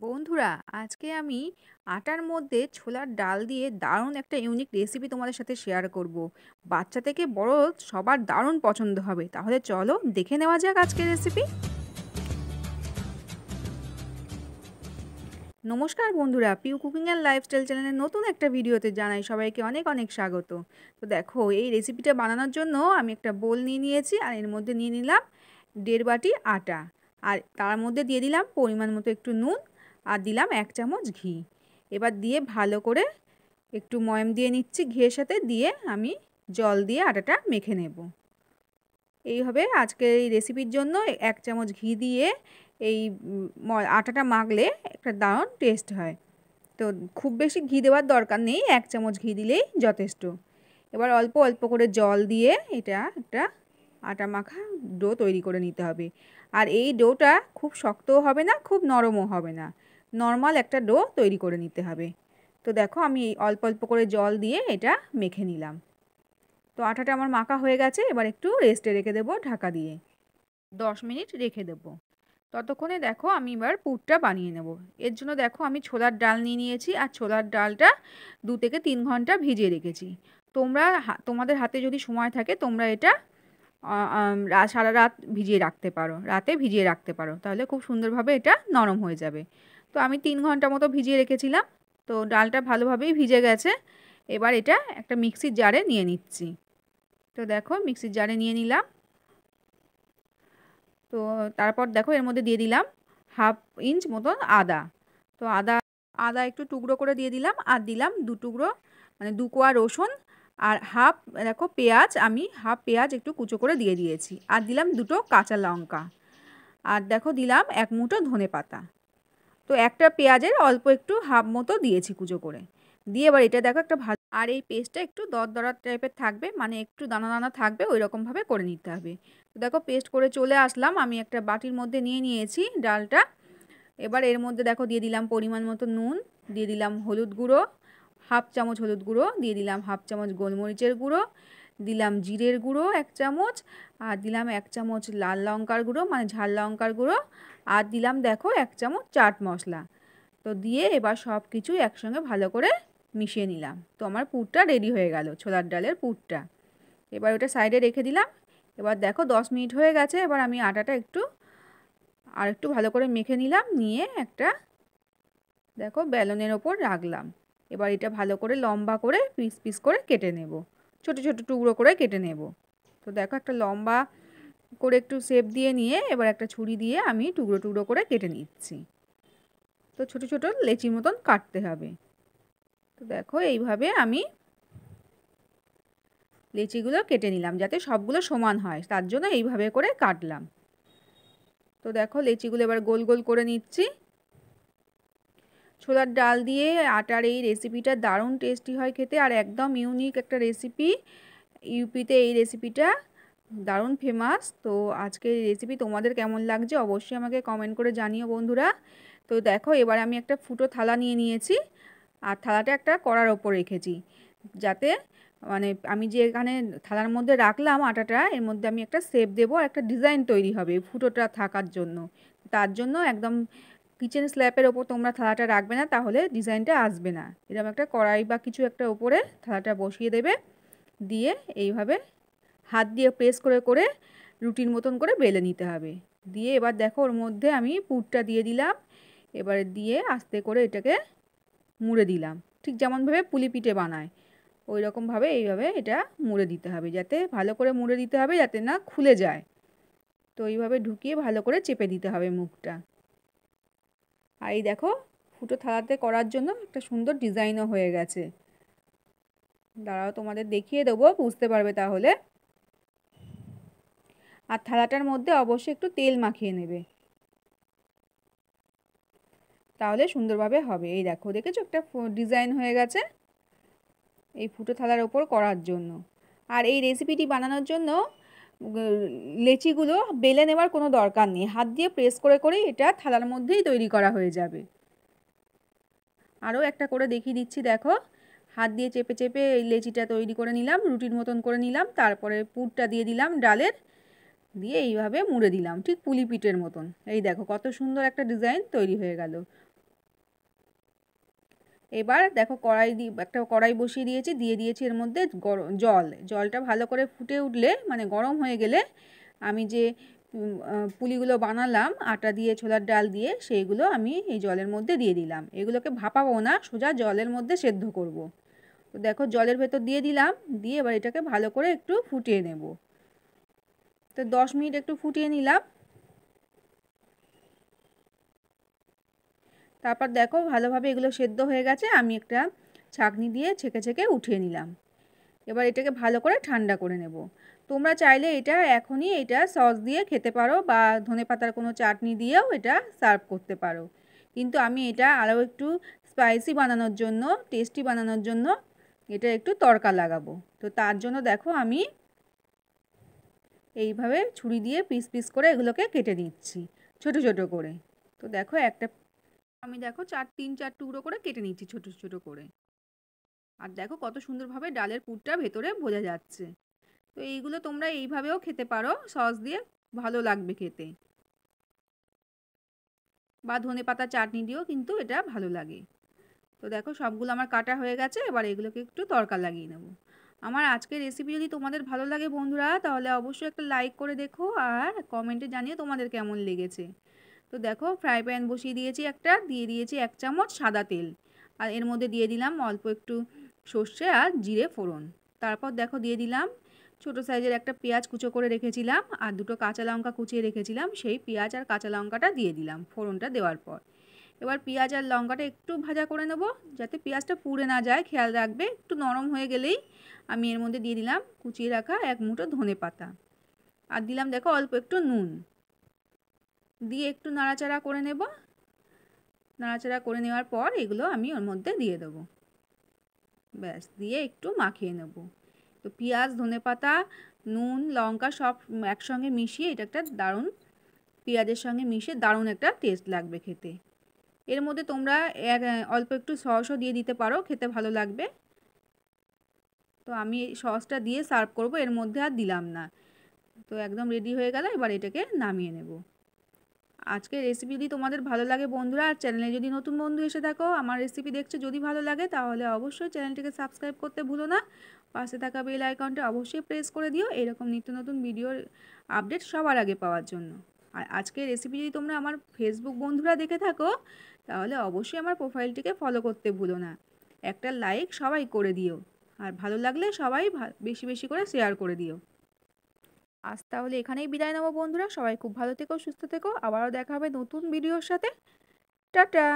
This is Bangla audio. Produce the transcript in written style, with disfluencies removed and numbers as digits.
বন্ধুরা, আজকে আমি আটার মধ্যে ছোলার ডাল দিয়ে দারুণ একটা ইউনিক রেসিপি তোমাদের সাথে শেয়ার করব। বাচ্চা থেকে বড় সবার দারুণ পছন্দ হবে। তাহলে চলো দেখে নেওয়া যাক আজকের রেসিপি। নমস্কার বন্ধুরা, পিউ কুকিং অ্যান্ড লাইফস্টাইল চ্যানেলের নতুন একটা ভিডিওতে জানাই সবাইকে অনেক অনেক স্বাগত। তো দেখো, এই রেসিপিটা বানানোর জন্য আমি একটা বোল নিয়ে নিয়েছি, আর এর মধ্যে নিয়ে নিলাম 1.5 বাটি আটা, আর তার মধ্যে দিয়ে দিলাম পরিমাণ মতো একটু নুন, আর দিলাম 1 চামচ ঘি। এবার দিয়ে ভালো করে একটু ময়াম দিয়ে নিচ্ছি, ঘিয়ের সাথে দিয়ে আমি জল দিয়ে আটাটা মেখে নেব। এইভাবে আজকের এই রেসিপির জন্য 1 চামচ ঘি দিয়ে এই আটাটা মাখলে একটা দারুণ টেস্ট হয়। তো খুব বেশি ঘি দেওয়ার দরকার নেই, 1 চামচ ঘি দিলেই যথেষ্ট। এবার অল্প অল্প করে জল দিয়ে এটা একটা আটা মাখা ডো তৈরি করে নিতে হবে। আর এই ডোটা খুব শক্তও হবে না, খুব নরমও হবে না, নর্মাল একটা ডো তৈরি করে নিতে হবে। তো দেখো, আমি অল্প অল্প করে জল দিয়ে এটা মেখে নিলাম। তো আটাটা আমার মাখা হয়ে গেছে, এবার একটু রেস্টে রেখে দেবো ঢাকা দিয়ে। 10 মিনিট রেখে দেবো। ততক্ষণে দেখো আমি এবার পুরটা বানিয়ে নেব। এর জন্য দেখো, আমি ছোলার ডাল নিয়ে নিয়েছি, আর ছোলার ডালটা 2 থেকে 3 ঘন্টা ভিজিয়ে রেখেছি। তোমরা তোমাদের হাতে যদি সময় থাকে তোমরা এটা সারা রাত ভিজিয়ে রাখতে পারো, রাতে ভিজিয়ে রাখতে পারো, তাহলে খুব সুন্দরভাবে এটা নরম হয়ে যাবে। তো আমি 3 ঘন্টা মতো ভিজিয়ে রেখেছিলাম। তো ডালটা ভালোভাবেই ভিজে গেছে। এবার এটা একটা মিক্সির জারে নিয়ে নিচ্ছি। তো দেখো, মিক্সির জারে নিয়ে নিলাম। তো তারপর দেখো, এর মধ্যে দিয়ে দিলাম 1/2 ইঞ্চ মতন আদা। তো আদা আদা একটু টুকরো করে দিয়ে দিলাম, আর দিলাম 2 টুকরো মানে 2 কোয়া রসুন, আর দেখো পেঁয়াজ, আমি 1/2 পেঁয়াজ একটু কুচো করে দিয়ে দিয়েছি, আর দিলাম 2টো কাঁচা লঙ্কা, আর দেখো দিলাম 1 মুঠো ধনেপাতা। তো একটা পেঁয়াজের অল্প একটু হাফ মতো দিয়েছি কুচো করে। দিয়ে এবার এটা দেখো একটা ভালো, আর এই পেস্টটা একটু দরদরা টাইপের থাকবে, মানে একটু দানা দানা থাকবে, ওই রকমভাবে করে নিতে হবে। তো দেখো, পেস্ট করে চলে আসলাম, আমি একটা বাটির মধ্যে নিয়ে নিয়েছি ডালটা। এবার এর মধ্যে দেখো দিয়ে দিলাম পরিমাণ মতো নুন, দিয়ে দিলাম হলুদ গুঁড়ো 1/2 চামচ হলুদ গুঁড়ো, দিয়ে দিলাম 1/2 চামচ গোলমরিচের গুঁড়ো, দিলাম জিরের গুঁড়ো 1 চামচ, আর দিলাম 1 চামচ লাল লঙ্কার গুঁড়ো মানে ঝাল লঙ্কার গুঁড়ো, আর দিলাম দেখো 1 চামচ চাট মশলা। তো দিয়ে এবার সব কিছু একসঙ্গে ভালো করে মিশিয়ে নিলাম। তো আমার পুরটা রেডি হয়ে গেল, ছোলার ডালের পুরটা। এবার ওটা সাইডে রেখে দিলাম। এবার দেখো 10 মিনিট হয়ে গেছে। এবার আমি আটাটা একটু ভালো করে মেখে নিলাম, নিয়ে একটা দেখো বেলনের ওপর রাখলাম। এবার এটা ভালো করে লম্বা করে পিস পিস করে কেটে নেব, ছোট ছোট টুকরো করে কেটে নেব। তো দেখো, একটা লম্বা করে একটু শেপ দিয়ে নিয়ে এবার একটা ছুরি দিয়ে আমি টুকরো টুকরো করে কেটে নিচ্ছি। তো ছোট ছোট লেচি মতন কাটতে হবে। তো দেখো, এইভাবে আমি লেচিগুলো কেটে নিলাম যাতে সবগুলো সমান হয়, তার জন্য এইভাবে করে কাটলাম। তো দেখো, লেচিগুলো এবার গোল গোল করে নিচ্ছি। ছোলার ডাল দিয়ে আটার এই রেসিপিটা দারুণ টেস্টি হয় খেতে, আর একদম ইউনিক একটা রেসিপি। ইউপিতে এই রেসিপিটা দারুণ ফেমাস। তো আজকের এই রেসিপি তোমাদের কেমন লাগছে অবশ্যই আমাকে কমেন্ট করে জানিও বন্ধুরা। তো দেখো, এবার আমি একটা ফুটো থালা নিয়ে নিয়েছি, আর থালাটা একটা কড়ার ওপর রেখেছি, যাতে মানে আমি যে এখানে থালার মধ্যে রাখলাম আটাটা, এর মধ্যে আমি একটা শেপ দেবো, একটা ডিজাইন তৈরি হবে ফুটোটা থাকার জন্য। তার জন্য একদম কিচেন স্ল্যাপের ওপর তোমরা থালাটা রাখবে না, তাহলে ডিজাইনটা আসবে না। এরকম একটা কড়াই বা কিছু একটা ওপরে থালাটা বসিয়ে দেবে, দিয়ে এইভাবে হাত দিয়ে প্রেস করে করে রুটির মতন করে বেলে নিতে হবে। দিয়ে এবার দেখো, ওর মধ্যে আমি পুরটা দিয়ে দিলাম। এবারে দিয়ে আস্তে করে এটাকে মুড়ে দিলাম, ঠিক যেমনভাবে পুলি পিঠে বানায় ওই রকমভাবে এইভাবে এটা মুড়ে দিতে হবে, যাতে ভালো করে মুড়ে দিতে হবে যাতে না খুলে যায়। তো এইভাবে ঢুকিয়ে ভালো করে চেপে দিতে হবে মুখটা। আর এই দেখো, ফুটো থালাতে করার জন্য একটা সুন্দর ডিজাইনও হয়ে গেছে। দাঁড়াও, তোমাদের দেখিয়ে দেবো, বুঝতে পারবে তাহলে। আর থালাটার মধ্যে অবশ্যই একটু তেল মাখিয়ে নেবে, তাহলে সুন্দরভাবে হবে। এই দেখো, দেখেছো একটা ডিজাইন হয়ে গেছে এই ফুটো থালার ওপর করার জন্য। আর এই রেসিপিটি বানানোর জন্য লেচিগুলো বেলে নেওয়ার কোনো দরকার নেই, হাত দিয়ে প্রেস করে করেই এটা থালার মধ্যেই তৈরি করা হয়ে যাবে। আরও একটা করে দেখিয়ে দিচ্ছি, দেখো হাত দিয়ে চেপে চেপে এই লেচিটা তৈরি করে নিলাম, রুটির মতন করে নিলাম, তারপরে পুরটা দিয়ে দিলাম ডালের, দিয়ে এইভাবে মুড়ে দিলাম ঠিক পুলি পিঠের মতন। এই দেখো কত সুন্দর একটা ডিজাইন তৈরি হয়ে গেল। এবার দেখো একটা কড়াই বসিয়ে দিয়েছি, দিয়ে দিয়েছি এর মধ্যে জলটা ভালো করে ফুটে উঠলে মানে গরম হয়ে গেলে আমি যে পুলিগুলো বানালাম আটা দিয়ে ছোলার ডাল দিয়ে সেইগুলো আমি এই জলের মধ্যে দিয়ে দিলাম। এগুলোকে ভাপাবো না, সোজা জলের মধ্যে সেদ্ধ করব। তো দেখো জলের ভেতর দিয়ে দিলাম, দিয়ে এবার এটাকে ভালো করে একটু ফুটিয়ে নেব। তো 10 মিনিট একটু ফুটিয়ে নিলাম। তারপর দেখো ভালোভাবে এগুলো সেদ্ধ হয়ে গেছে, আমি একটা ছাঁকনি দিয়ে ছেঁকে ছেঁকে উঠিয়ে নিলাম। এবার এটাকে ভালো করে ঠান্ডা করে নেব। তোমরা চাইলে এটা এখনই এটা সস দিয়ে খেতে পারো বা ধনেপাতার কোনো চাটনি দিয়েও এটা সার্ভ করতে পারো, কিন্তু আমি এটা আরও একটু স্পাইসি বানানোর জন্য, টেস্টি বানানোর জন্য এটা একটু তড়কা লাগাবো। তো তার জন্য দেখো আমি এইভাবে ছুরি দিয়ে পিস পিস করে এগুলোকে কেটে নিচ্ছি ছোট ছোট করে। তো দেখো আমি দেখো 3-4 টুকরো করে কেটে নিচ্ছি ছোট ছোট করে। আর দেখো কত সুন্দরভাবে ডালের পুরটা ভেতরে বোঝা যাচ্ছে। তো এইগুলো তোমরা এইভাবেও খেতে পারো, সস দিয়ে ভালো লাগবে খেতে, বা ধনেপাতা চাটনি দিয়েও কিন্তু এটা ভালো লাগে। তো দেখো সবগুলো আমার কাটা হয়ে গেছে, এবার এগুলোকে একটু তড়কা লাগিয়ে নেব। আমার আজকের রেসিপি যদি তোমাদের ভালো লাগে বন্ধুরা, তাহলে অবশ্যই একটা লাইক করে দেখো আর কমেন্টে জানিয়ে তোমাদের কেমন লেগেছে। তো দেখো ফ্রাই প্যান বসিয়ে দিয়েছি একটা, দিয়ে দিয়েছি 1 চামচ সাদা তেল, আর এর মধ্যে দিয়ে দিলাম অল্প একটু সর্ষে আর জিরে ফোড়ন। তারপর দেখো দিয়ে দিলাম ছোটো সাইজের একটা পেঁয়াজ কুচো করে রেখেছিলাম, আর 2টো কাঁচা লঙ্কা কুচিয়ে রেখেছিলাম, সেই পেঁয়াজ আর কাঁচা লঙ্কাটা দিয়ে দিলাম ফোড়নটা দেওয়ার পর। এবার পেঁয়াজ আর লঙ্কাটা একটু ভাজা করে নেব, যাতে পেঁয়াজটা পুড়ে না যায়, খেয়াল রাখবে। একটু নরম হয়ে গেলেই আমি এর মধ্যে দিয়ে দিলাম কুচিয়ে রাখা 1 মুঠো ধনেপাতা, আর দিলাম দেখো অল্প একটু নুন, দিয়ে একটু নাড়াচাড়া করে নেব। নাড়াচাড়া করে নেওয়ার পর এগুলো আমি ওর মধ্যে দিয়ে দেবো, ব্যাস, দিয়ে একটু মাখিয়ে নেব। তো পেঁয়াজ, ধনেপাতা, নুন, লঙ্কা সব একসঙ্গে মিশিয়ে এটা একটা দারুণ, পেঁয়াজের সঙ্গে মিশিয়ে দারুণ একটা টেস্ট লাগবে খেতে। এর মধ্যে তোমরা অল্প একটু সসও দিয়ে দিতে পারো, খেতে ভালো লাগবে। তো আমি সসটা দিয়ে সার্ভ করব, এর মধ্যে আর দিলাম না। তো একদম রেডি হয়ে গেল, এবার এটাকে নামিয়ে নেব। আজকের রেসিপি যদি তোমাদের ভালো লাগে বন্ধুরা, আর চ্যানেলে যদি নতুন বন্ধু এসে থাকো, আমার রেসিপি দেখছো যদি ভালো লাগে, তাহলে অবশ্যই চ্যানেলটিকে সাবস্ক্রাইব করতে ভুলো না। পাশে থাকা বেল আইকনটা অবশ্যই প্রেস করে দিও, এরকম নিত্য নতুন ভিডিওর আপডেট সবার আগে পাওয়ার জন্য। আর আজকের রেসিপি যদি তোমরা আমার ফেসবুক বন্ধুরা দেখে থাকো, তাহলে অবশ্যই আমার প্রোফাইলটিকে ফলো করতে ভুলো না। একটা লাইক সবাই করে দিও, আর ভালো লাগলে সবাই বেশি বেশি করে শেয়ার করে দিও। আজ তাহলে এখানেই বিদায় নেবো বন্ধুরা, সবাই খুব ভালো থেকো, সুস্থ থেকো, আবারও দেখা হবে নতুন ভিডিওর সাথে। টাটা।